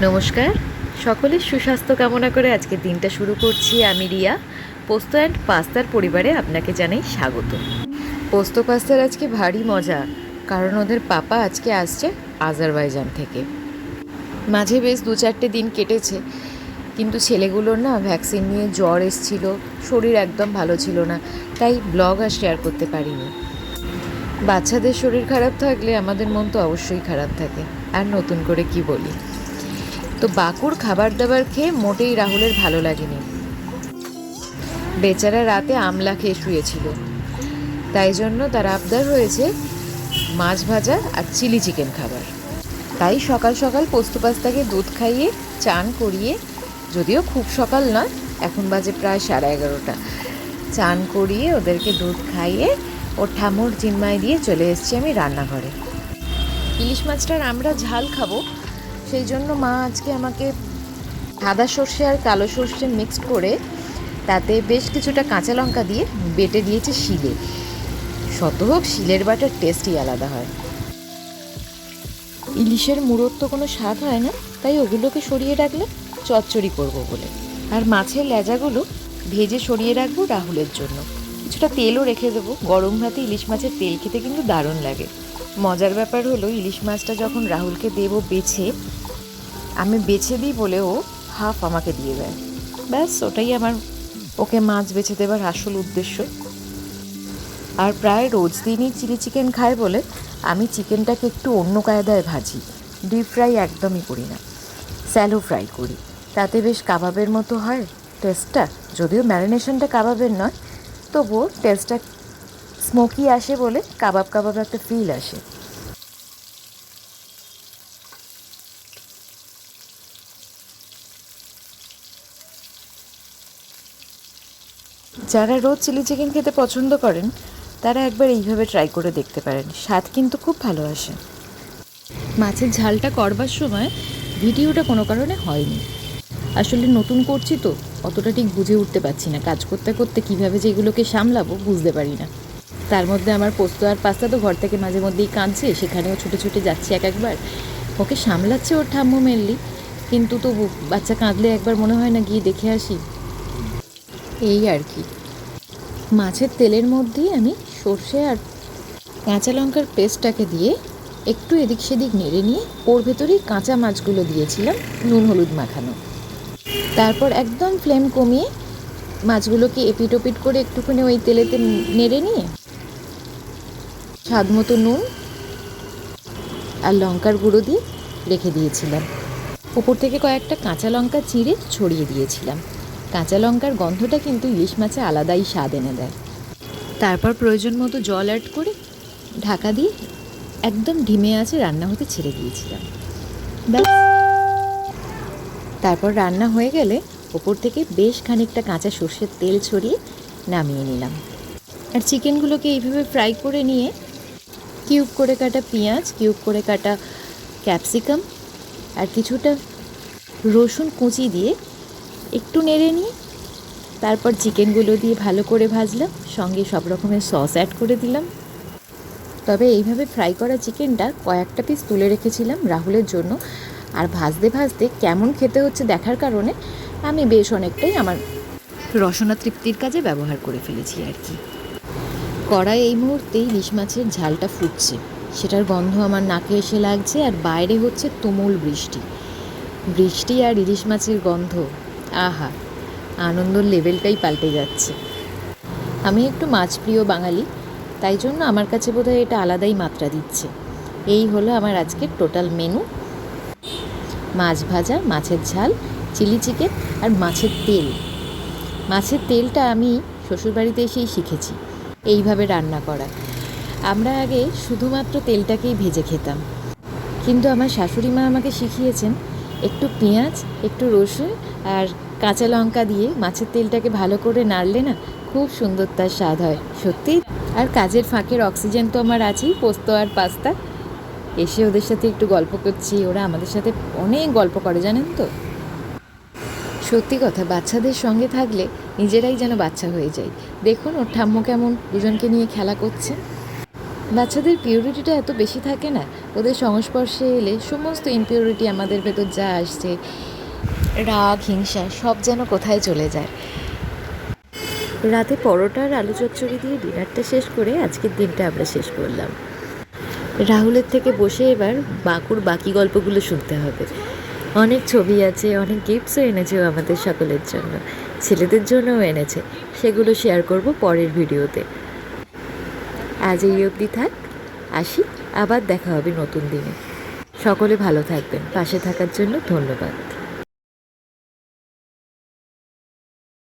নমস্কার, সকলের সুস্বাস্থ্য কামনা করে আজকের দিনটা শুরু করছি। আমি রিয়া। পোস্ত অ্যান্ড পাস্তার পরিবারে আপনাকে জানাই স্বাগত। পোস্ত পাস্তার আজকে ভারী মজা, কারণ ওদের পাপা আজকে আসছে আজারবাইজান থেকে। মাঝে বেশ 2-4টে দিন কেটেছে, কিন্তু ছেলেগুলোর না ভ্যাকসিন নিয়ে জ্বর এসছিল, শরীর একদম ভালো ছিল না, তাই ব্লগ আর শেয়ার করতে পারিনি। বাচ্চাদের শরীর খারাপ থাকলে আমাদের মন তো অবশ্যই খারাপ থাকে, আর নতুন করে কি বলি। তো বাকুর খাবার দাবার খেয়ে মোটেই রাহুলের ভালো লাগেনি। বেচারা রাতে আমলা খেয়ে শুয়েছিল, তাই জন্য তার আবদার হয়েছে মাছ ভাজা আর চিলি চিকেন খাবার। তাই সকাল সকাল পোস্ত পাস্তাকে দুধ খাইয়ে চান করিয়ে, যদিও খুব সকাল নয়, এখন বাজে প্রায় 11:30, চান করিয়ে ওদেরকে দুধ খাইয়ে ওর ঠামুর জিম্মায় দিয়ে চলে এসেছি আমি রান্নাঘরে। ইলিশ মাছটার আমরা ঝাল খাবো, সেই জন্য মা আজকে আমাকে সাদা সর্ষে আর কালো সর্ষে মিক্সড করে তাতে বেশ কিছুটা কাঁচা লঙ্কা দিয়ে বেটে দিয়েছে শিলে। শতভোগ শিলের বাটার টেস্টই আলাদা হয়। ইলিশের মুড়োর তো কোনো স্বাদ হয় না, তাই ওগুলোকে সরিয়ে রাখলে চচ্চড়ি করব বলে। আর মাছের লেজাগুলো ভেজে সরিয়ে রাখবো রাহুলের জন্য। কিছুটা তেলও রেখে দেবো, গরম ভাতে ইলিশ মাছের তেল খেতে কিন্তু দারুণ লাগে। মজার ব্যাপার হলো, ইলিশ মাছটা যখন রাহুলকে দেবো বেছে, আমি বেছে দিই বলে ও হাফ আমাকে দিয়ে দেয়। ব্যাস, ওটাই আমার ওকে মাছ বেছে দেবার আসল উদ্দেশ্য। আর প্রায় রোজ দিনই চিলি চিকেন খায় বলে আমি চিকেনটাকে একটু অন্য কায়দায় ভাজি। ডিপ ফ্রাই একদমই করি না, স্যালো ফ্রাই করি। তাতে বেশ কাবাবের মতো হয় টেস্টটা। যদিও ম্যারিনেশনটা কাবাবের নয়, তবুও টেস্টটা স্মোকি আসে বলে কাবাব কাবাব একটা ফিল আসে। যারা রোজ চিলি চিকেন খেতে পছন্দ করেন, তারা একবার এইভাবে ট্রাই করে দেখতে পারেন, স্বাদ কিন্তু খুব ভালো আসে। মাছের ঝালটা করবার সময় ভিডিওটা কোনো কারণে হয়নি। আসলে নতুন করছি তো, অতটা ঠিক বুঝে উঠতে পারছি না। কাজ করতে করতে কীভাবে যে এগুলোকে সামলাবো বুঝতে পারি না। তার মধ্যে আমার পোস্ত আর পাস্তা তো ঘর থেকে মাঝে মধ্যেই কাঁদছে, সেখানেও ছুটে ছুটে যাচ্ছি একবার। ওকে সামলাচ্ছে ওর ঠাম্মু মেনলি, কিন্তু তবু বাচ্চা কাঁদলে একবার মনে হয় না গিয়ে দেখে আসি, এই আর কি। মাছের তেলের মধ্যেই আমি সর্ষে আর কাঁচা লঙ্কার পেস্টটাকে দিয়ে একটু এদিক সেদিক নেড়ে নিয়ে ওর ভেতরেই কাঁচা মাছগুলো দিয়েছিলাম নুন হলুদ মাখানো। তারপর একদম ফ্লেম কমিয়ে মাছগুলোকে এপিট ওপিট করে একটুখানি ওই তেলেতে নেড়ে নিয়ে স্বাদ মতো নুন আর লঙ্কার গুঁড়ো দিয়ে রেখে দিয়েছিলাম। ওপর থেকে কয়েকটা কাঁচা লঙ্কা চিড়ে ছড়িয়ে দিয়েছিলাম। কাঁচা লঙ্কার গন্ধটা কিন্তু ইলিশ মাছে আলাদাই স্বাদ এনে দেয়। তারপর প্রয়োজন মতো জল অ্যাড করে ঢাকা দিয়ে একদম ধিমে আঁচে রান্না হতে ছেড়ে দিয়েছিলাম। ব্যাস, তারপর রান্না হয়ে গেলে ওপর থেকে বেশ খানিকটা কাঁচা সর্ষের তেল ছড়িয়ে নামিয়ে নিলাম। আর চিকেনগুলোকে এইভাবে ফ্রাই করে নিয়ে কিউব করে কাটা পেঁয়াজ, কিউব করে কাটা ক্যাপসিকাম আর কিছুটা রসুন কুচি দিয়ে একটু নেড়ে নিয়ে তারপর চিকেনগুলো দিয়ে ভালো করে ভাজলাম, সঙ্গে সব রকমের সস অ্যাড করে দিলাম। তবে এইভাবে ফ্রাই করা চিকেনটা কয়েকটা পিস তুলে রেখেছিলাম রাহুলের জন্য, আর ভাজতে ভাজতে কেমন খেতে হচ্ছে দেখার কারণে আমি বেশ অনেকটাই আমার রসনা তৃপ্তির কাজে ব্যবহার করে ফেলেছি আর কি। কড়াই এই মুহূর্তে ইলিশ মাছের ঝালটা ফুটছে, সেটার গন্ধ আমার নাকে এসে লাগছে, আর বাইরে হচ্ছে তুমুল বৃষ্টি। বৃষ্টি আর ইলিশ মাছের গন্ধ, আহা, আনন্দর লেভেলটাই পাল্টে যাচ্ছে। আমি একটু মাছপ্রিয় বাঙালি, তাই জন্য আমার কাছে বোধহয় এটা আলাদাই মাত্রা দিচ্ছে। এই হলো আমার আজকের টোটাল মেনু: মাছ ভাজা, মাছের ঝাল, চিলি চিকেন আর মাছের তেল। মাছের তেলটা আমি শ্বশুরবাড়িতে এসেই শিখেছি এইভাবে রান্না করা। আমরা আগে শুধুমাত্র তেলটাকেই ভেজে খেতাম, কিন্তু আমার শাশুড়ি মা আমাকে শিখিয়েছেন একটু পেঁয়াজ, একটু রসুন আর কাঁচা লঙ্কা দিয়ে মাছের তেলটাকে ভালো করে নাড়লে না খুব সুন্দর তার স্বাদ হয় সত্যি। আর কাজের ফাঁকের অক্সিজেন তো আমার আছেই, পোস্ত আর পাস্তা। এসে ওদের সাথে একটু গল্প করছি, ওরা আমাদের সাথে অনেক গল্প করে জানেন তো। সত্যি কথা, বাচ্চাদের সঙ্গে থাকলে নিজেরাই যেন বাচ্চা হয়ে যায়। দেখুন ওর ঠাম্মু কেমন দুজনকে নিয়ে খেলা করছে। বাচ্চাদের পিউরিটিটা এত বেশি থাকে না, ওদের সংস্পর্শে এলে সমস্ত ইমপিউরিটি আমাদের ভেতর যা আসছে, রাগ হিংসা সব যেন কোথায় চলে যায়। রাতে পরোটা আর আলু চচ্চড়ি দিয়ে ডিনারটা শেষ করে আজকের দিনটা আমরা শেষ করলাম। রাহুলের থেকে বসে এবার বাঁকুর বাকি গল্পগুলো শুনতে হবে। অনেক ছবি আছে, অনেক গিফটসও এনেছে ও আমাদের সকলের জন্য, ছেলেদের জন্যও এনেছে, সেগুলো শেয়ার করব পরের ভিডিওতে। আজ এই অবধি থাক, আসি, আবার দেখা হবে নতুন দিনে। সকলে ভালো থাকবেন, পাশে থাকার জন্য ধন্যবাদ।